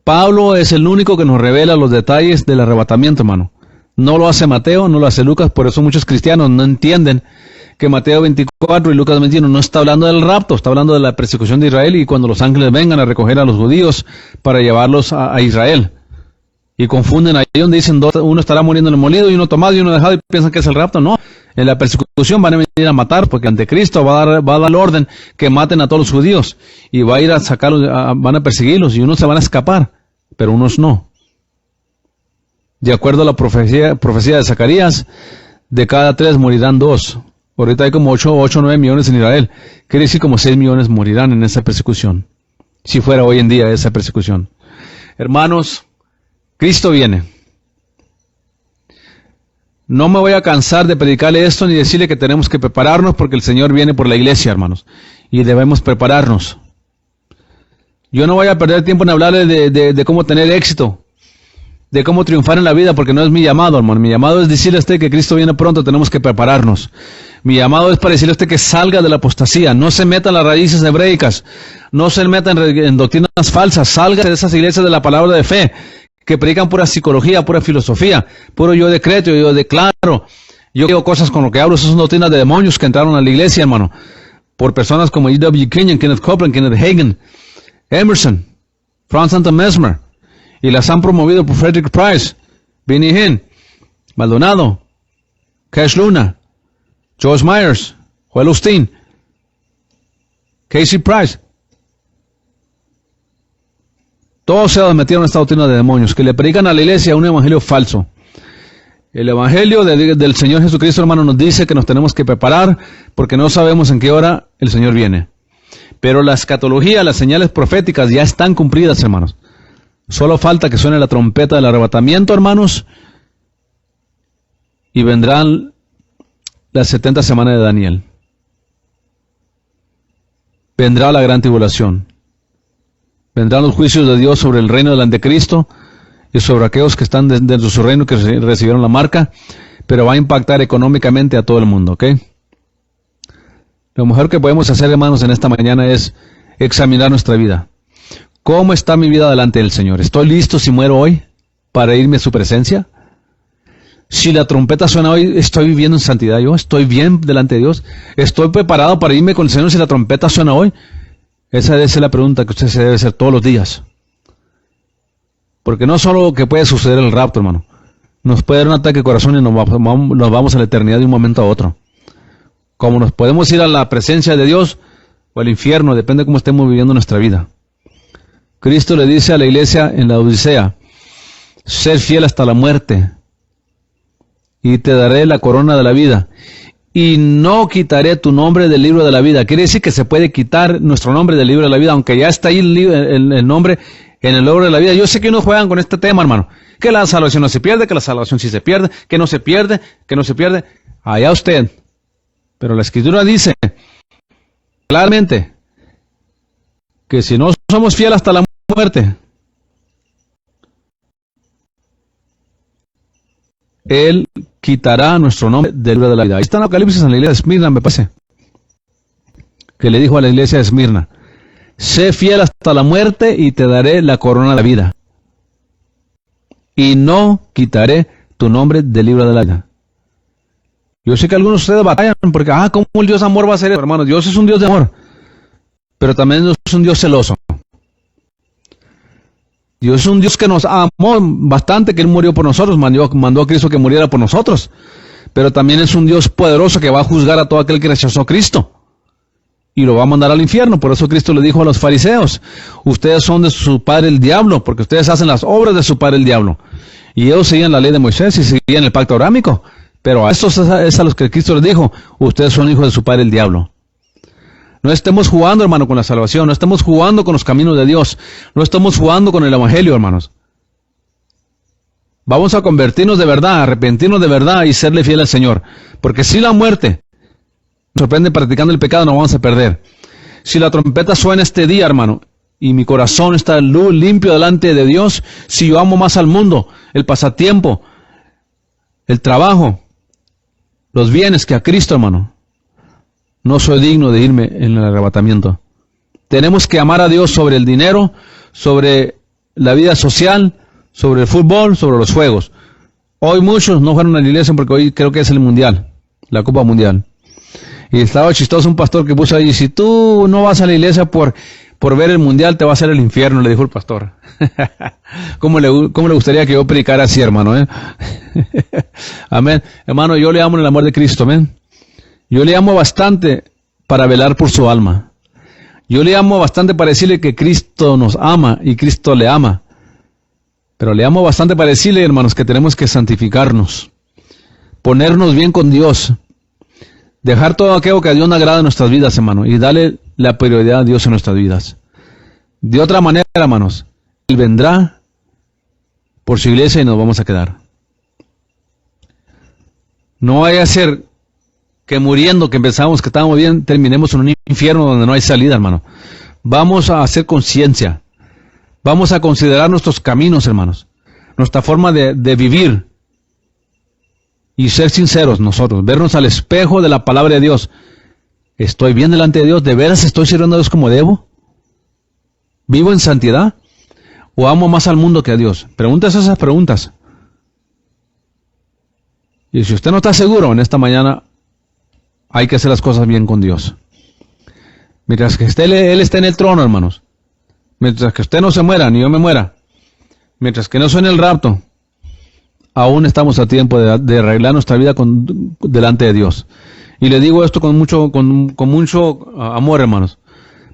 Pablo es el único que nos revela los detalles del arrebatamiento, hermano. No lo hace Mateo, no lo hace Lucas, por eso muchos cristianos no entienden que Mateo 24 y Lucas 21 no está hablando del rapto, está hablando de la persecución de Israel y cuando los ángeles vengan a recoger a los judíos para llevarlos a Israel. Y confunden ahí donde dicen, uno estará muriendo en el molido y uno tomado y uno dejado y piensan que es el rapto. No, en la persecución van a venir a matar porque ante Cristo va a dar el orden que maten a todos los judíos y va a ir a sacarlos, van a perseguirlos y unos se van a escapar, pero unos no. De acuerdo a la profecía de Zacarías, de cada 3 morirán 2. Ahorita hay como 8 o 9 millones en Israel. Quiere decir como 6 millones morirán en esa persecución. Si fuera hoy en día esa persecución. Hermanos, Cristo viene. No me voy a cansar de predicarle esto ni decirle que tenemos que prepararnos porque el Señor viene por la iglesia, hermanos. Y debemos prepararnos. Yo no voy a perder tiempo en hablarle de cómo tener éxito, de cómo triunfar en la vida, porque no es mi llamado, hermano. Mi llamado es decirle a usted que Cristo viene pronto, tenemos que prepararnos. Mi llamado es para decirle a usted que salga de la apostasía, no se meta en las raíces hebreicas, no se meta en doctrinas falsas, salga de esas iglesias de la palabra de fe, que predican pura psicología, pura filosofía, puro yo decreto, yo declaro. Yo digo cosas con lo que hablo, esas son doctrinas de demonios que entraron a la iglesia, hermano, por personas como E.W. Kenyon, Kenneth Copeland, Kenneth Hagin, Emerson, Franz Anton Mesmer, y las han promovido por Frederick Price, Benny Hinn, Maldonado, Cash Luna, George Myers, Joel Osteen, Casey Price. Todos se metieron en esta doctrina de demonios, que le predican a la iglesia un evangelio falso. El evangelio del Señor Jesucristo, hermano, nos dice que nos tenemos que preparar porque no sabemos en qué hora el Señor viene. Pero la escatología, las señales proféticas ya están cumplidas, hermanos. Solo falta que suene la trompeta del arrebatamiento, hermanos, y vendrán las 70 semanas de Daniel. Vendrá la gran tribulación. Vendrán los juicios de Dios sobre el reino del anticristo y sobre aquellos que están dentro de su reino que recibieron la marca, pero va a impactar económicamente a todo el mundo, ¿ok? Lo mejor que podemos hacer, hermanos, en esta mañana es examinar nuestra vida. ¿Cómo está mi vida delante del Señor? ¿Estoy listo si muero hoy para irme a su presencia? Si la trompeta suena hoy, ¿estoy viviendo en santidad yo? ¿Estoy bien delante de Dios? ¿Estoy preparado para irme con el Señor si la trompeta suena hoy? Esa debe ser la pregunta que usted se debe hacer todos los días. Porque no solo que puede suceder el rapto, hermano. Nos puede dar un ataque de corazón y nos vamos a la eternidad de un momento a otro. Como nos podemos ir a la presencia de Dios o al infierno, depende de cómo estemos viviendo nuestra vida. Cristo le dice a la iglesia en la Odisea, ser fiel hasta la muerte, y te daré la corona de la vida, y no quitaré tu nombre del libro de la vida. Quiere decir que se puede quitar nuestro nombre del libro de la vida, aunque ya está ahí el nombre en el libro de la vida. Yo sé que no juegan con este tema, hermano, que la salvación no se pierde, que la salvación sí se pierde, que no se pierde, que no se pierde. Allá usted. Pero la Escritura dice claramente que si no somos fieles hasta la muerte, Él quitará nuestro nombre del libro de la vida. Ahí está en Apocalipsis, en la iglesia de Esmirna, me parece, que le dijo a la iglesia de Esmirna, sé fiel hasta la muerte y te daré la corona de la vida. Y no quitaré tu nombre del libro de la vida. Yo sé que algunos de ustedes batallan porque, ¿cómo el Dios de amor va a ser eso? Hermano, Dios es un Dios de amor, pero también es un Dios celoso. Dios es un Dios que nos amó bastante, que Él murió por nosotros, mandó a Cristo que muriera por nosotros. Pero también es un Dios poderoso que va a juzgar a todo aquel que rechazó a Cristo. Y lo va a mandar al infierno. Por eso Cristo le dijo a los fariseos, ustedes son de su padre el diablo, porque ustedes hacen las obras de su padre el diablo. Y ellos seguían la ley de Moisés y seguían el pacto abrahámico. Pero a estos es a los que Cristo les dijo, ustedes son hijos de su padre el diablo. No estemos jugando, hermano, con la salvación. No estemos jugando con los caminos de Dios. No estamos jugando con el evangelio, hermanos. Vamos a convertirnos de verdad, a arrepentirnos de verdad y serle fiel al Señor. Porque si la muerte nos sorprende practicando el pecado, nos vamos a perder. Si la trompeta suena este día, hermano, y mi corazón está limpio delante de Dios, si yo amo más al mundo, el pasatiempo, el trabajo, los bienes que a Cristo, hermano, no soy digno de irme en el arrebatamiento. Tenemos que amar a Dios sobre el dinero, sobre la vida social, sobre el fútbol, sobre los juegos. Hoy muchos no fueron a la iglesia porque hoy creo que es el mundial, la Copa Mundial. Y estaba chistoso un pastor que puso ahí, si tú no vas a la iglesia por ver el mundial, te va a hacer el infierno, le dijo el pastor. ¿Cómo le gustaría que yo predicara así, hermano? Amén. Hermano, yo le amo en el amor de Cristo, amén. Yo le amo bastante para velar por su alma. Yo le amo bastante para decirle que Cristo nos ama y Cristo le ama. Pero le amo bastante para decirle, hermanos, que tenemos que santificarnos, ponernos bien con Dios, dejar todo aquello que a Dios no agrada en nuestras vidas, hermano, y darle la prioridad a Dios en nuestras vidas. De otra manera, hermanos, Él vendrá por su iglesia y nos vamos a quedar. No vaya a ser que muriendo, que pensamos que estábamos bien, terminemos en un infierno donde no hay salida, hermano. Vamos a hacer conciencia. Vamos a considerar nuestros caminos, hermanos. Nuestra forma de vivir. Y ser sinceros nosotros. Vernos al espejo de la palabra de Dios. ¿Estoy bien delante de Dios? ¿De veras estoy sirviendo a Dios como debo? ¿Vivo en santidad? ¿O amo más al mundo que a Dios? Pregúntese esas preguntas. Y si usted no está seguro en esta mañana, hay que hacer las cosas bien con Dios. Mientras que Él esté en el trono, hermanos. Mientras que usted no se muera, ni yo me muera. Mientras que no suene el rapto, aún estamos a tiempo de arreglar nuestra vida delante de Dios. Y le digo esto con mucho amor, hermanos.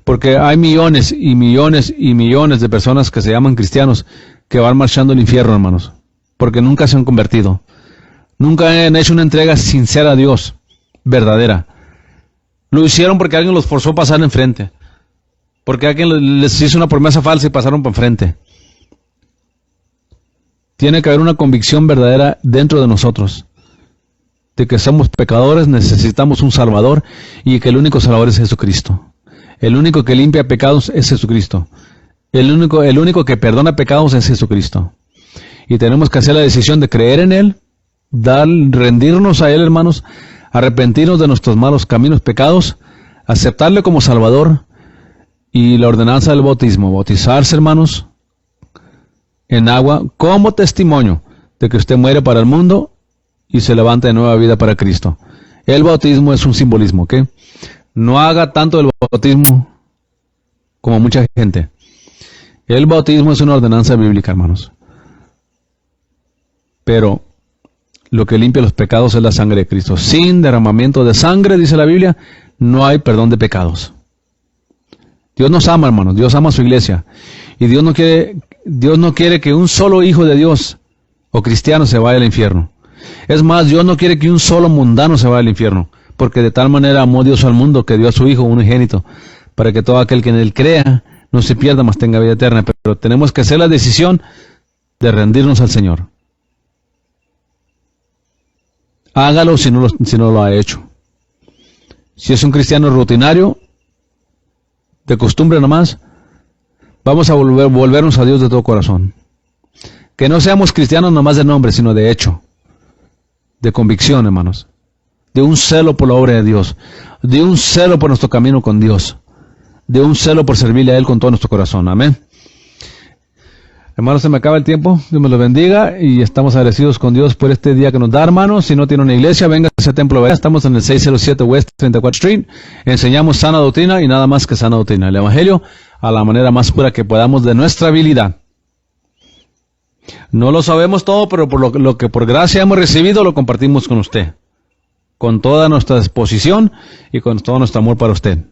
Porque hay millones y millones y millones de personas que se llaman cristianos que van marchando al infierno, hermanos. Porque nunca se han convertido. Nunca han hecho una entrega sincera a Dios. Verdadera. Lo hicieron porque alguien los forzó a pasar enfrente. Porque alguien les hizo una promesa falsa y pasaron por enfrente. Tiene que haber una convicción verdadera dentro de nosotros. De que somos pecadores, necesitamos un Salvador y que el único Salvador es Jesucristo. El único que limpia pecados es Jesucristo. El único que perdona pecados es Jesucristo. Y tenemos que hacer la decisión de creer en Él, rendirnos a Él, hermanos, arrepentirnos de nuestros malos caminos, pecados, aceptarle como Salvador y la ordenanza del bautismo, bautizarse, hermanos, en agua como testimonio de que usted muere para el mundo y se levanta de nueva vida para Cristo. El bautismo es un simbolismo, ¿ok? No haga tanto el bautismo como mucha gente. El bautismo es una ordenanza bíblica, hermanos. Pero lo que limpia los pecados es la sangre de Cristo. Sin derramamiento de sangre, dice la Biblia, no hay perdón de pecados. Dios nos ama, hermanos. Dios ama a su iglesia. Y Dios no quiere que un solo hijo de Dios o cristiano se vaya al infierno. Es más, Dios no quiere que un solo mundano se vaya al infierno, porque de tal manera amó Dios al mundo que dio a su Hijo unigénito, para que todo aquel que en él crea no se pierda, mas tenga vida eterna. Pero tenemos que hacer la decisión de rendirnos al Señor. Hágalo si no lo ha hecho. Si es un cristiano rutinario, de costumbre nomás, vamos a volvernos a Dios de todo corazón. Que no seamos cristianos nomás de nombre, sino de hecho, de convicción, hermanos, de un celo por la obra de Dios, de un celo por nuestro camino con Dios, de un celo por servirle a Él con todo nuestro corazón. Amén. Hermanos, se me acaba el tiempo. Dios me los bendiga y estamos agradecidos con Dios por este día que nos da, hermanos. Si no tiene una iglesia, venga a ese templo. Estamos en el 607 West 34th Street. Enseñamos sana doctrina y nada más que sana doctrina. El Evangelio a la manera más pura que podamos de nuestra habilidad. No lo sabemos todo, pero por lo que por gracia hemos recibido, lo compartimos con usted. Con toda nuestra disposición y con todo nuestro amor para usted.